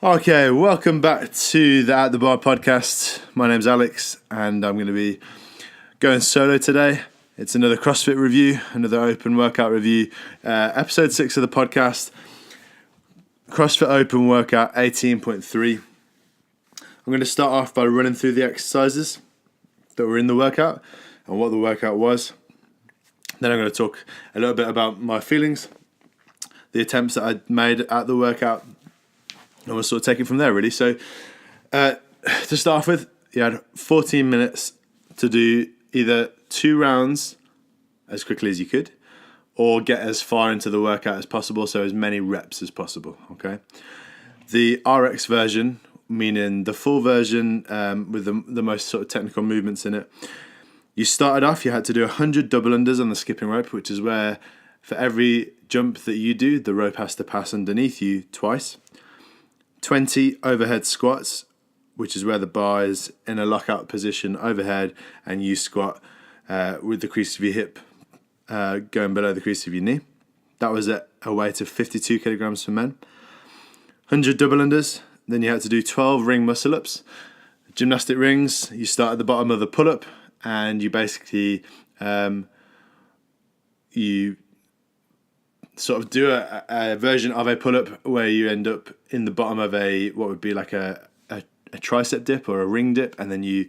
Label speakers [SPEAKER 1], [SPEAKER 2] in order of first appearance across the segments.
[SPEAKER 1] Okay, welcome back to the At the Bar podcast. My name's Alex, and I'm going to be going solo today. It's another CrossFit review, another open workout review. Episode 6 of the podcast, CrossFit Open workout 18.3. I'm going to start off by running through the exercises that were in the workout and what the workout was. Then I'm going to talk a little bit about my feelings, the attempts that I made at the workout, and we'll sort of take it from there, really. So, to start off with, you had 14 minutes to do either 2 rounds as quickly as you could, or get as far into the workout as possible, so as many reps as possible, okay? The RX version, meaning the full version with the most sort of technical movements in it, you started off, you had to do 100 double unders on the skipping rope, which is where for every jump that you do, the rope has to pass underneath you twice. 20 overhead squats, which is where the bar is in a lockout position overhead and you squat with the crease of your hip going below the crease of your knee. That was at a weight of 52 kilograms for men. 100 double unders. Then you had to do 12 ring muscle ups. Gymnastic rings, you start at the bottom of the pull up and you basically you sort of do a version of a pull-up where you end up in the bottom of what would be like a tricep dip or a ring dip, and then you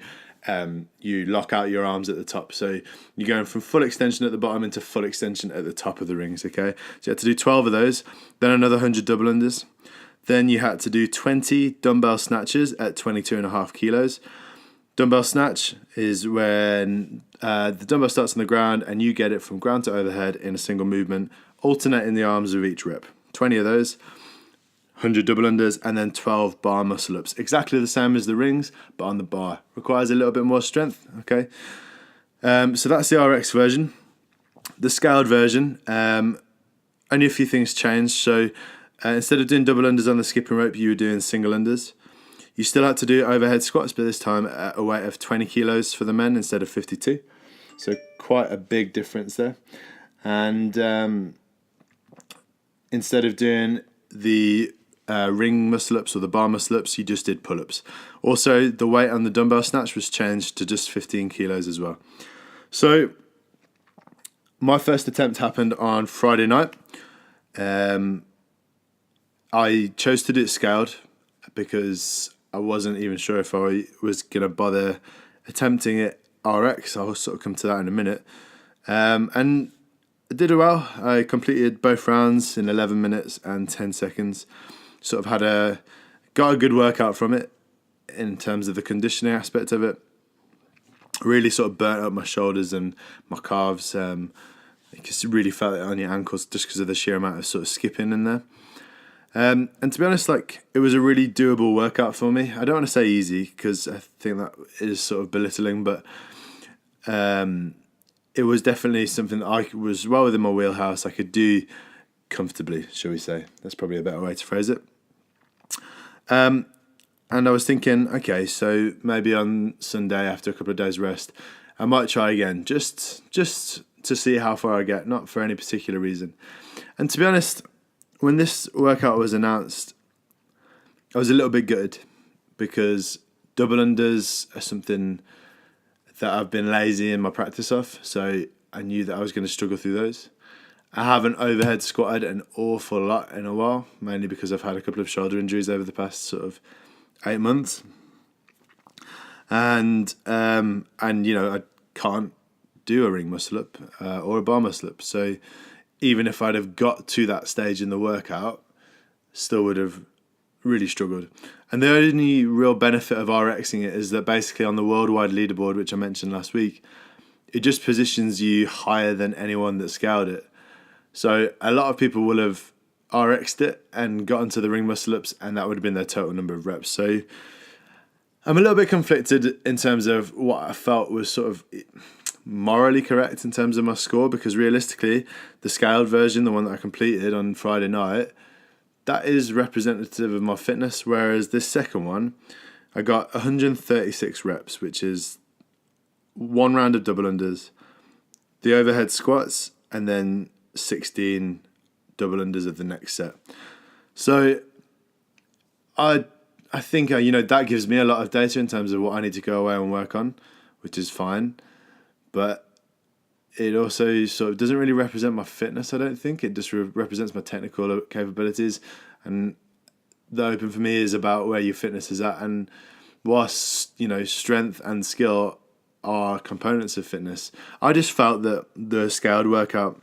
[SPEAKER 1] lock out your arms at the top. So you're going from full extension at the bottom into full extension at the top of the rings, okay? So you had to do 12 of those, then another 100 double unders. Then you had to do 20 dumbbell snatches at 22.5 kilos. Dumbbell snatch is when the dumbbell starts on the ground and you get it from ground to overhead in a single movement, alternating the arms of each rep. 20 of those, 100 double unders, and then 12 bar muscle ups. Exactly the same as the rings, but on the bar. Requires a little bit more strength, okay? So that's the RX version. The scaled version, only a few things changed. So instead of doing double unders on the skipping rope, you were doing single unders. You still had to do overhead squats, but this time at a weight of 20 kilos for the men instead of 52. So quite a big difference there. And instead of doing the ring muscle-ups or the bar muscle-ups, you just did pull-ups. Also, the weight on the dumbbell snatch was changed to just 15 kilos as well. So my first attempt happened on Friday night. I chose to do it scaled because I wasn't even sure if I was going to bother attempting it RX. I'll sort of come to that in a minute. And I did well. I completed both rounds in 11 minutes and 10 seconds. Sort of got a good workout from it in terms of the conditioning aspect of it. Really sort of burnt up my shoulders and my calves. You just really felt it on your ankles just because of the sheer amount of sort of skipping in there. And to be honest, it was a really doable workout for me. I don't want to say easy because I think that is sort of belittling, but it was definitely something that I was well within my wheelhouse. I could do comfortably, shall we say. That's probably a better way to phrase it. And I was thinking, okay, so maybe on Sunday after a couple of days rest, I might try again, just to see how far I get, not for any particular reason. And to be honest, when this workout was announced, I was a little bit gutted because double unders are something that I've been lazy in my practice of, so I knew that I was going to struggle through those. I haven't overhead squatted an awful lot in a while, mainly because I've had a couple of shoulder injuries over the past sort of 8 months. And you know, I can't do a ring muscle up or a bar muscle up. So even if I'd have got to that stage in the workout, still would have really struggled. And the only real benefit of RXing it is that basically on the worldwide leaderboard, which I mentioned last week, it just positions you higher than anyone that scaled it. So a lot of people will have RX'd it and got into the ring muscle ups, and that would have been their total number of reps. So I'm a little bit conflicted in terms of what I felt was sort of morally correct in terms of my score, because realistically, the scaled version, the one that I completed on Friday night, that is representative of my fitness, whereas this second one, I got 136 reps, which is 1 round of double unders, the overhead squats, and then 16 double unders of the next set. So I think that gives me a lot of data in terms of what I need to go away and work on, which is fine. But it also sort of doesn't really represent my fitness, I don't think. It just represents my technical capabilities. And the Open for me is about where your fitness is at. And whilst, strength and skill are components of fitness, I just felt that the scaled workout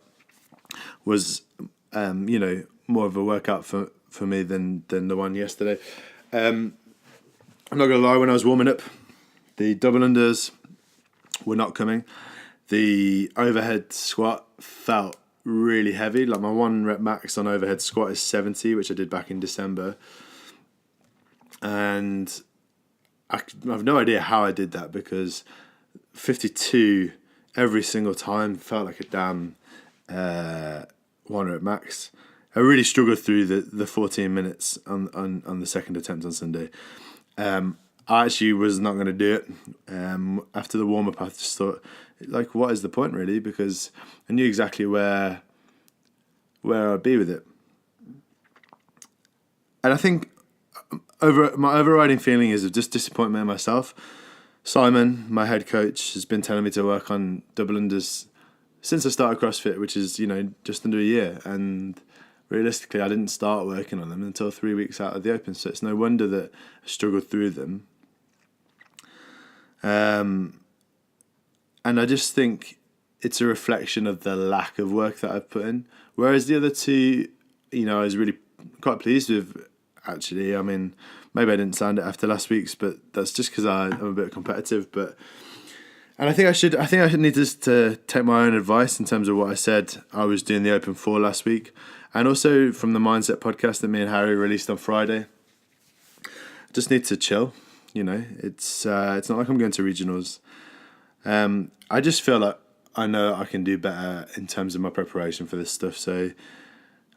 [SPEAKER 1] was, more of a workout for me than the one yesterday. I'm not going to lie, when I was warming up, the double unders were not coming. The overhead squat felt really heavy. Like my 1 rep max on overhead squat is 70, which I did back in December. And I have no idea how I did that, because 52 every single time felt like a damn 1 rep max. I really struggled through the 14 minutes on the second attempt on Sunday. I actually was not going to do it. After the warm-up, I just thought, what is the point, really? Because I knew exactly where I'd be with it. And I think my overriding feeling is of just disappointment in myself. Simon, my head coach, has been telling me to work on double unders since I started CrossFit, which is, just under a year. And realistically, I didn't start working on them until 3 weeks out of the Open. So it's no wonder that I struggled through them. And I just think it's a reflection of the lack of work that I've put in. Whereas the other two, I was really quite pleased with, actually. I mean, maybe I didn't sound it after last week's, but that's just because I'm a bit competitive. And I think I need to take my own advice in terms of what I said I was doing the Open for last week. And also from the Mindset podcast that me and Harry released on Friday. I just need to chill. It's not like I'm going to regionals. I just feel like I know I can do better in terms of my preparation for this stuff. So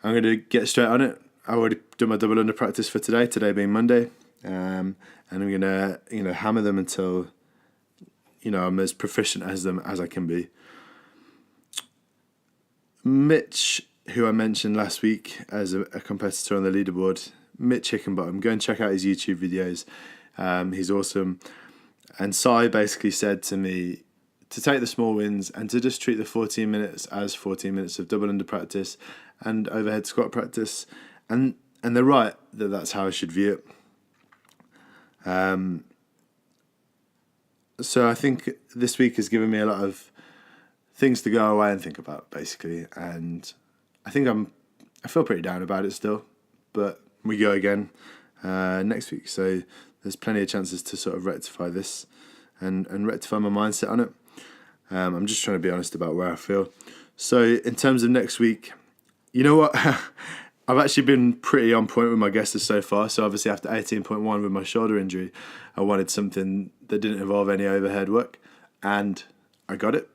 [SPEAKER 1] I'm going to get straight on it. I already done my double under practice for today being Monday. And I'm going to, hammer them until, I'm as proficient as them as I can be. Mitch, who I mentioned last week as a competitor on the leaderboard, Mitch Hickenbottom, go and check out his YouTube videos. He's awesome. And Sai basically said to me to take the small wins and to just treat the 14 minutes as 14 minutes of double under practice and overhead squat practice. And they're right that that's how I should view it. So I think this week has given me a lot of things to go away and think about, basically. And I think I feel pretty down about it still, but we go again next week. So there's plenty of chances to sort of rectify this and rectify my mindset on it. I'm just trying to be honest about where I feel. So in terms of next week, you know what? I've actually been pretty on point with my guesses so far. So obviously after 18.1 with my shoulder injury, I wanted something that didn't involve any overhead work, and I got it.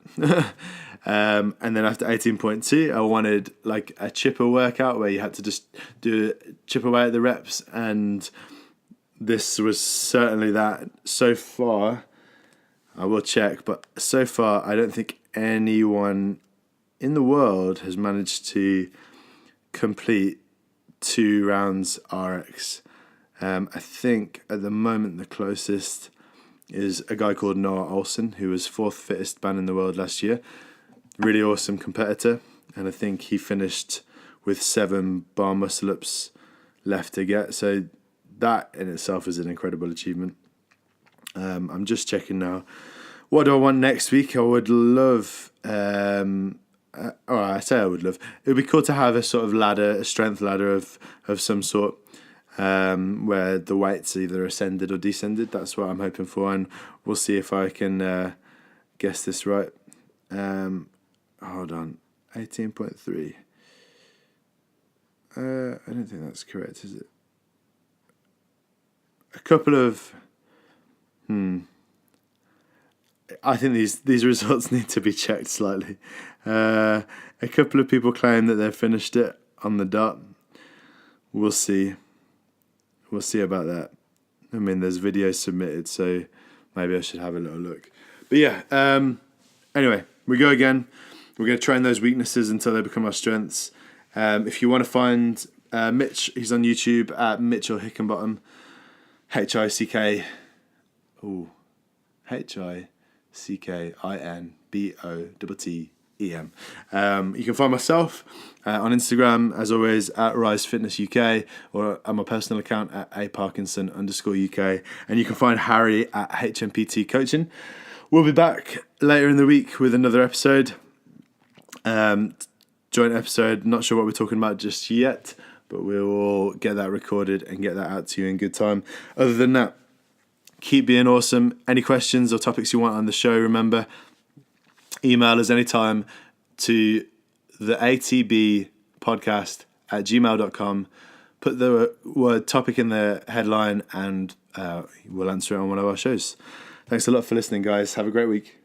[SPEAKER 1] And then after 18.2, I wanted like a chipper workout where you had to just do chip away at the reps, and this was certainly that. So far, I will check, but so far I don't think anyone in the world has managed to complete 2 rounds RX. I think at the moment the closest is a guy called Noah Olsen, who was 4th fittest man in the world last year. Really awesome competitor, and I think he finished with 7 bar muscle ups left to get. So that in itself is an incredible achievement. I'm just checking now. What do I want next week? I would love... I say I would love. It would be cool to have a sort of ladder, a strength ladder of some sort, where the weights either ascended or descended. That's what I'm hoping for, and we'll see if I can guess this right. Hold on, 18.3. I don't think that's correct, is it? A couple of... I think these results need to be checked slightly. A couple of people claim that they've finished it on the dot. We'll see. We'll see about that. I mean, there's videos submitted, so maybe I should have a little look. But yeah, anyway, we go again. We're going to train those weaknesses until they become our strengths. If you want to find Mitch, he's on YouTube at Mitchell Hickenbottom. H-I-C-K. Ooh. Hickinbottem. You can find myself on Instagram, as always, at Rise Fitness UK, or at my personal account at aparkinson_UK. And you can find Harry at HMPT Coaching. We'll be back later in the week with another episode. Joint episode. Not sure what we're talking about just yet, but we'll get that recorded and get that out to you in good time. Other than that, keep being awesome. Any questions or topics you want on the show, remember, email us anytime to the ATB podcast at gmail.com. Put the word topic in the headline and we'll answer it on one of our shows. Thanks a lot for listening, guys. Have a great week.